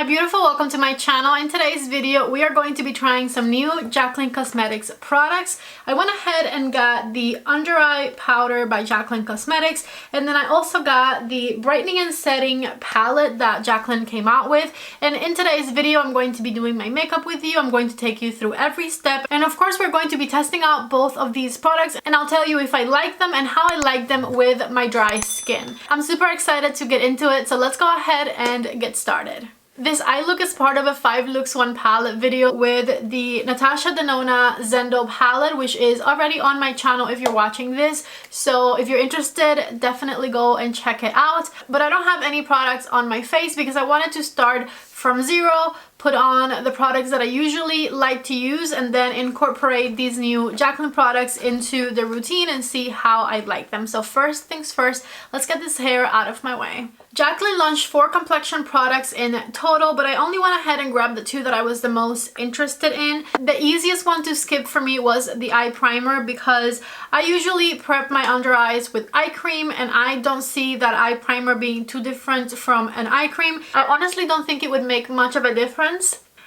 Hi beautiful, welcome to my channel. In today's video we are going to be trying some new Jaclyn Cosmetics products. I went ahead and got the under eye powder by Jaclyn Cosmetics, and then I also got the Brightening and Setting Palette that Jaclyn came out with. And in today's video I'm going to be doing my makeup with you. I'm going to take you through every step, and of course we're going to be testing out both of these products, and I'll tell you if I like them and how I like them with my dry skin. I'm super excited to get into it, so let's go ahead and get started. This eye look is part of a 5 looks 1 palette video with the Natasha Denona Zendo palette, which is already on my channel if you're watching this. So if you're interested, definitely go and check it out. But I don't have any products on my face because I wanted to start from zero, put on the products that I usually like to use, and then incorporate these new Jaclyn products into the routine and see how I like them. So first things first, let's get this hair out of my way. Jaclyn launched 4 complexion products in total, but I only went ahead and grabbed the 2 that I was the most interested in. The easiest one to skip for me was the eye primer because I usually prep my under eyes with eye cream, and I don't see that eye primer being too different from an eye cream. I honestly don't think it would make much of a difference.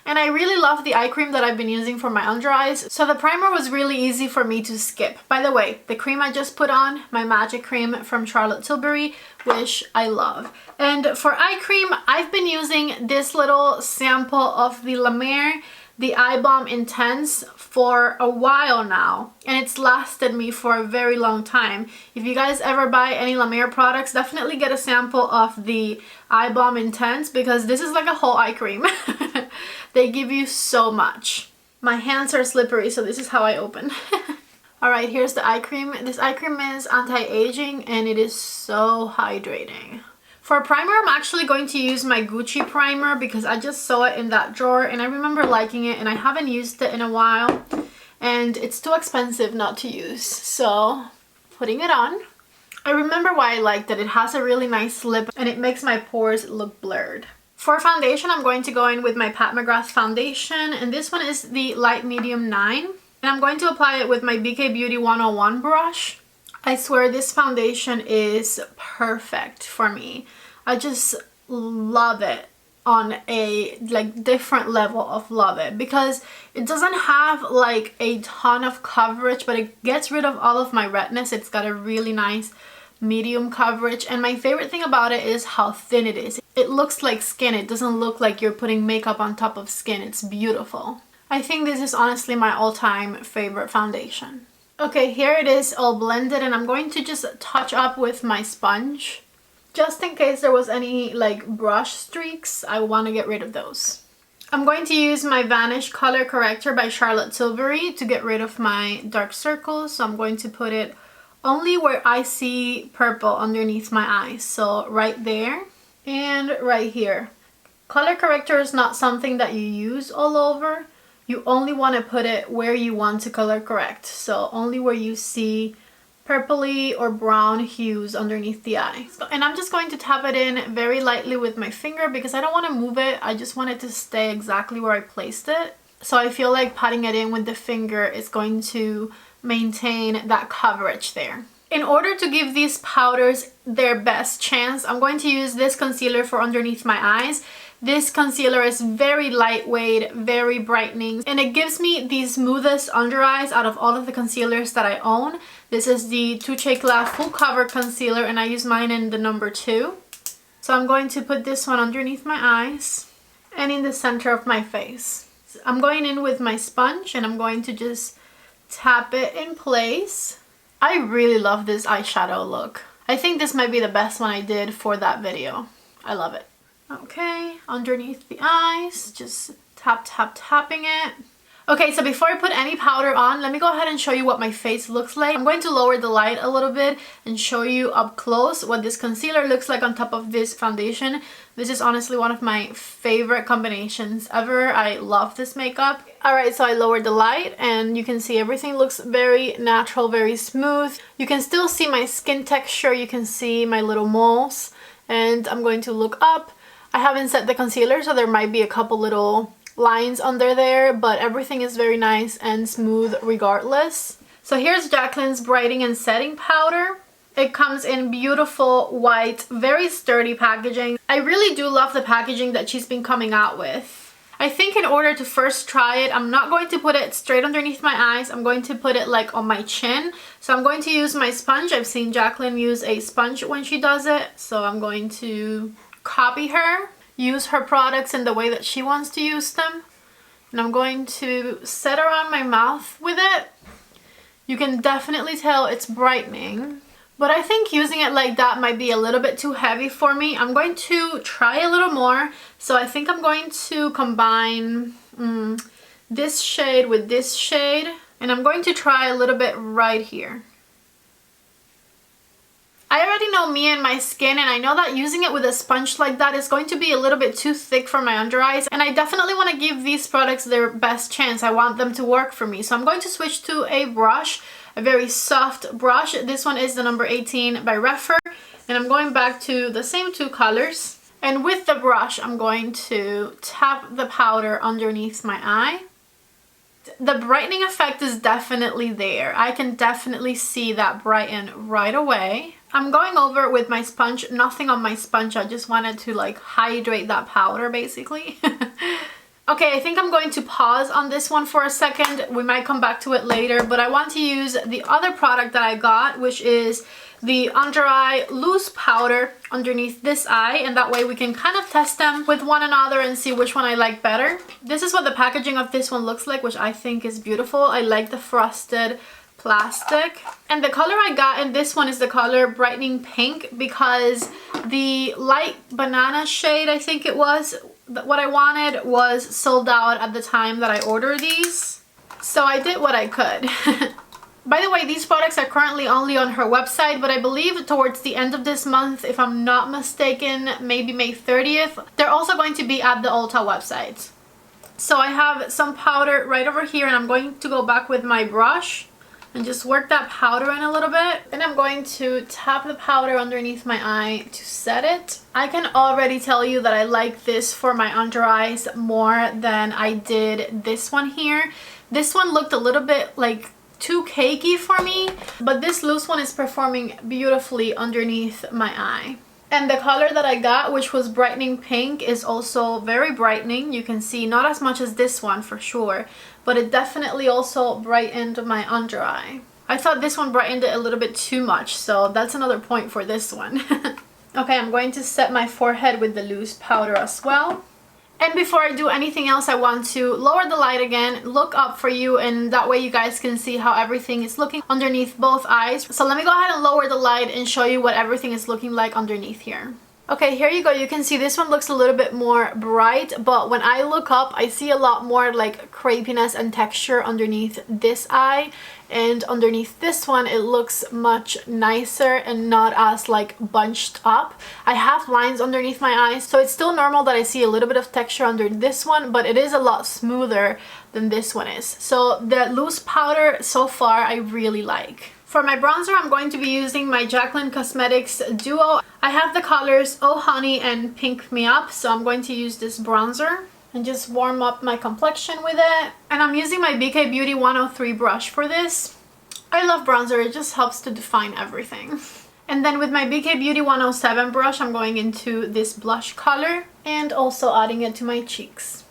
And I really love the eye cream that I've been using for my under eyes, so the primer was really easy for me to skip. By the way, the cream I just put on, my Magic Cream from Charlotte Tilbury, which I love. And for eye cream, I've been using this little sample of the La Mer, the Eye Balm Intense, for a while now, and it's lasted me for a very long time. If you guys ever buy any La Mer products, definitely get a sample of the Eye Balm Intense because this is like a whole eye cream. They give you so much. My hands are slippery, so this is how I open. Alright, here's the eye cream. This eye cream is anti-aging and it is so hydrating. For primer, I'm actually going to use my Gucci primer because I just saw it in that drawer and I remember liking it, and I haven't used it in a while and it's too expensive not to use. So, putting it on. I remember why I liked it. It has a really nice lip and it makes my pores look blurred. For foundation, I'm going to go in with my Pat McGrath foundation, and this one is the Light Medium 9. And I'm going to apply it with my BK Beauty 101 brush. I swear this foundation is perfect for me. I just love it on a different level of love it because it doesn't have like a ton of coverage, but it gets rid of all of my redness. It's got a really nice medium coverage, and my favorite thing about it is how thin it is. It looks like skin. It doesn't look like you're putting makeup on top of skin. It's beautiful. I think this is honestly my all-time favorite foundation. Okay, here it is all blended, and I'm going to just touch up with my sponge. Just in case there was any like brush streaks, I want to get rid of those. I'm going to use my Vanish Color Corrector by Charlotte Tilbury to get rid of my dark circles. So I'm going to put it only where I see purple underneath my eyes. So right there and right here. Color corrector is not something that you use all over. You only want to put it where you want to color correct. So only where you see purpley or brown hues underneath the eye. And I'm just going to tap it in very lightly with my finger because I don't want to move it. I just want it to stay exactly where I placed it. So I feel like patting it in with the finger is going to maintain that coverage there. In order to give these powders their best chance, I'm going to use this concealer for underneath my eyes. This concealer is very lightweight, very brightening, and it gives me the smoothest under eyes out of all of the concealers that I own. This is the Touche Eclat Full Cover Concealer, and I use mine in the number 2. So I'm going to put this one underneath my eyes and in the center of my face. I'm going in with my sponge and I'm going to just tap it in place. I really love this eyeshadow look. I think this might be the best one I did for that video. I love it. Okay, underneath the eyes, just tapping it. Okay, so before I put any powder on, let me go ahead and show you what my face looks like. I'm going to lower the light a little bit and show you up close what this concealer looks like on top of this foundation. This is honestly one of my favorite combinations ever. I love this makeup. Alright, so I lowered the light and you can see everything looks very natural, very smooth. You can still see my skin texture, you can see my little moles, and I'm going to look up. I haven't set the concealer, so there might be a couple little lines under there, but everything is very nice and smooth regardless. So here's Jaclyn's Brightening and Setting Powder. It comes in beautiful white, very sturdy packaging. I really do love the packaging that she's been coming out with. I think in order to first try it, I'm not going to put it straight underneath my eyes. I'm going to put it like on my chin. So I'm going to use my sponge. I've seen Jaclyn use a sponge when she does it. So I'm going to copy her, use her products in the way that she wants to use them. And I'm going to set around my mouth with it. You can definitely tell it's brightening. But I think using it like that might be a little bit too heavy for me. I'm going to try a little more. So I think I'm going to combine this shade with this shade. And I'm going to try a little bit right here. I already know me and my skin, and I know that using it with a sponge like that is going to be a little bit too thick for my under eyes. And I definitely want to give these products their best chance. I want them to work for me. So I'm going to switch to a brush. A very soft brush. This one is the number 18 by REPHR, and I'm going back to the same two colors. And with the brush, I'm going to tap the powder underneath my eye. The brightening effect is definitely there. I can definitely see that brighten right away. I'm going over with my sponge, nothing on my sponge. I just wanted to like hydrate that powder basically. Okay, I think I'm going to pause on this one for a second. We might come back to it later, but I want to use the other product that I got, which is the under eye loose powder underneath this eye, and that way we can kind of test them with one another and see which one I like better. This is what the packaging of this one looks like, which I think is beautiful. I like the frosted plastic, and the color I got in this one is the color Brightening Pink, because the light banana shade, I think it was, what I wanted was sold out at the time that I ordered these. So I did what I could. By the way, these products are currently only on her website, but I believe towards the end of this month, if I'm not mistaken, maybe May 30th, they're also going to be at the Ulta website. So I have some powder right over here, and I'm going to go back with my brush and just work that powder in a little bit. And I'm going to tap the powder underneath my eye to set it. I can already tell you that I like this for my under eyes more than I did this one here. This one looked a little bit like too cakey for me, but this loose one is performing beautifully underneath my eye. And the color that I got, which was Brightening Pink, is also very brightening. You can see not as much as this one for sure, but it definitely also brightened my under eye. I thought this one brightened it a little bit too much, so that's another point for this one. Okay, I'm going to set my forehead with the loose powder as well. And before I do anything else, I want to lower the light again, look up for you, and that way you guys can see how everything is looking underneath both eyes. So let me go ahead and lower the light and show you what everything is looking like underneath here. Okay, here you go. You can see this one looks a little bit more bright, but when I look up, I see a lot more like crepiness and texture underneath this eye, and underneath this one it looks much nicer and not as like bunched up. I have lines underneath my eyes, so it's still normal that I see a little bit of texture under this one, but it is a lot smoother than this one is. So the loose powder so far I really like. For my bronzer, I'm going to be using my Jaclyn Cosmetics Duo. I have the colors Oh Honey and Pink Me Up, so I'm going to use this bronzer and just warm up my complexion with it. And I'm using my BK Beauty 103 brush for this. I love bronzer, it just helps to define everything. And then with my BK Beauty 107 brush, I'm going into this blush color and also adding it to my cheeks.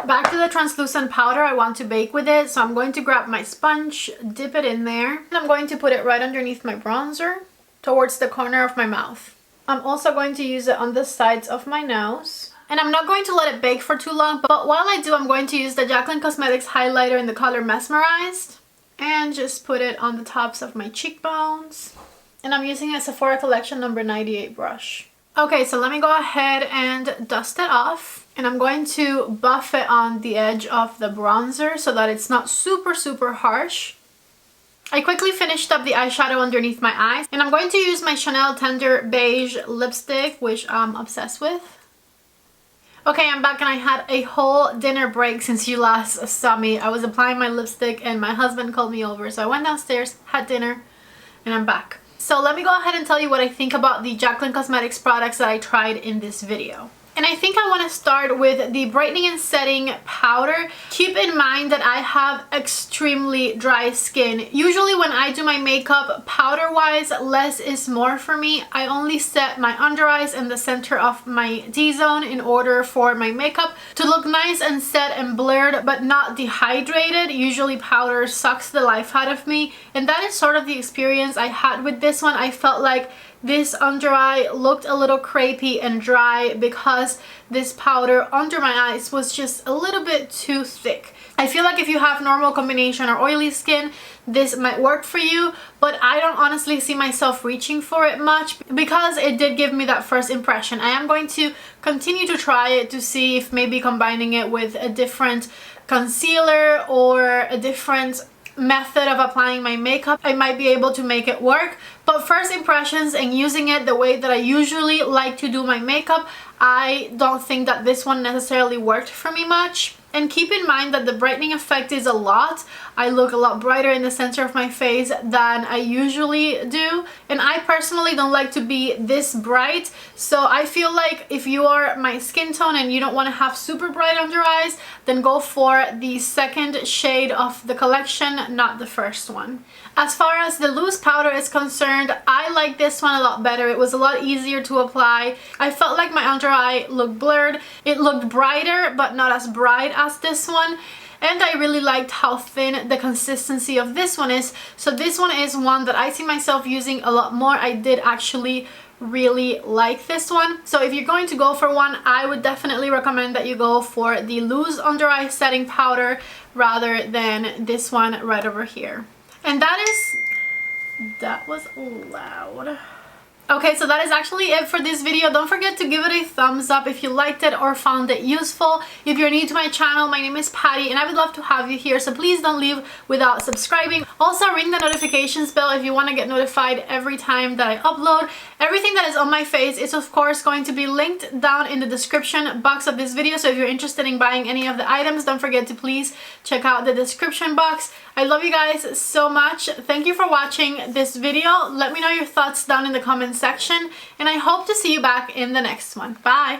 Back to the translucent powder, I want to bake with it, so I'm going to grab my sponge, dip it in there, and I'm going to put it right underneath my bronzer towards the corner of my mouth. I'm also going to use it on the sides of my nose. And I'm not going to let it bake for too long, but while I do, I'm going to use the Jaclyn Cosmetics highlighter in the color Mesmerized and just put it on the tops of my cheekbones. And I'm using a Sephora Collection number 98 brush. Okay, so let me go ahead and dust it off. And I'm going to buff it on the edge of the bronzer so that it's not super harsh. I quickly finished up the eyeshadow underneath my eyes. And I'm going to use my Chanel Tender Beige lipstick, which I'm obsessed with. Okay, I'm back and I had a whole dinner break since you last saw me. I was applying my lipstick and my husband called me over. So I went downstairs, had dinner, and I'm back. So let me go ahead and tell you what I think about the Jaclyn Cosmetics products that I tried in this video. And I think I want to start with the Brightening and Setting Powder. Keep in mind that I have extremely dry skin. Usually when I do my makeup, powder-wise, less is more for me. I only set my under eyes and the center of my T-zone in order for my makeup to look nice and set and blurred, but not dehydrated. Usually powder sucks the life out of me, and that is sort of the experience I had with this one. I felt like this under eye looked a little crepey and dry because this powder under my eyes was just a little bit too thick. I feel like if you have normal combination or oily skin, this might work for you, but I don't honestly see myself reaching for it much because it did give me that first impression. I am going to continue to try it to see if maybe combining it with a different concealer or a different method of applying my makeup, I might be able to make it work. But first impressions and using it the way that I usually like to do my makeup, I don't think that this one necessarily worked for me much. And keep in mind that the brightening effect is a lot. I look a lot brighter in the center of my face than I usually do. And I personally don't like to be this bright. So I feel like if you are my skin tone and you don't want to have super bright under eyes, then go for the second shade of the collection, not the first one. As far as the loose powder is concerned, I like this one a lot better. It was a lot easier to apply. I felt like my under eye looked blurred. It looked brighter, but not as bright as this one. And I really liked how thin the consistency of this one is. So this one is one that I see myself using a lot more. I did actually really like this one. So if you're going to go for one, I would definitely recommend that you go for the loose under eye setting powder rather than this one right over here. And that was loud. Okay, so that is actually it for this video. Don't forget to give it a thumbs up if you liked it or found it useful. If you're new to my channel, my name is Patty and I would love to have you here, so please don't leave without subscribing. Also, ring the notifications bell if you want to get notified every time that I upload. Everything that is on my face is of course going to be linked down in the description box of this video, so if you're interested in buying any of the items, don't forget to please check out the description box. I love you guys so much. Thank you for watching this video. Let me know your thoughts down in the comments section, and I hope to see you back in the next one. Bye!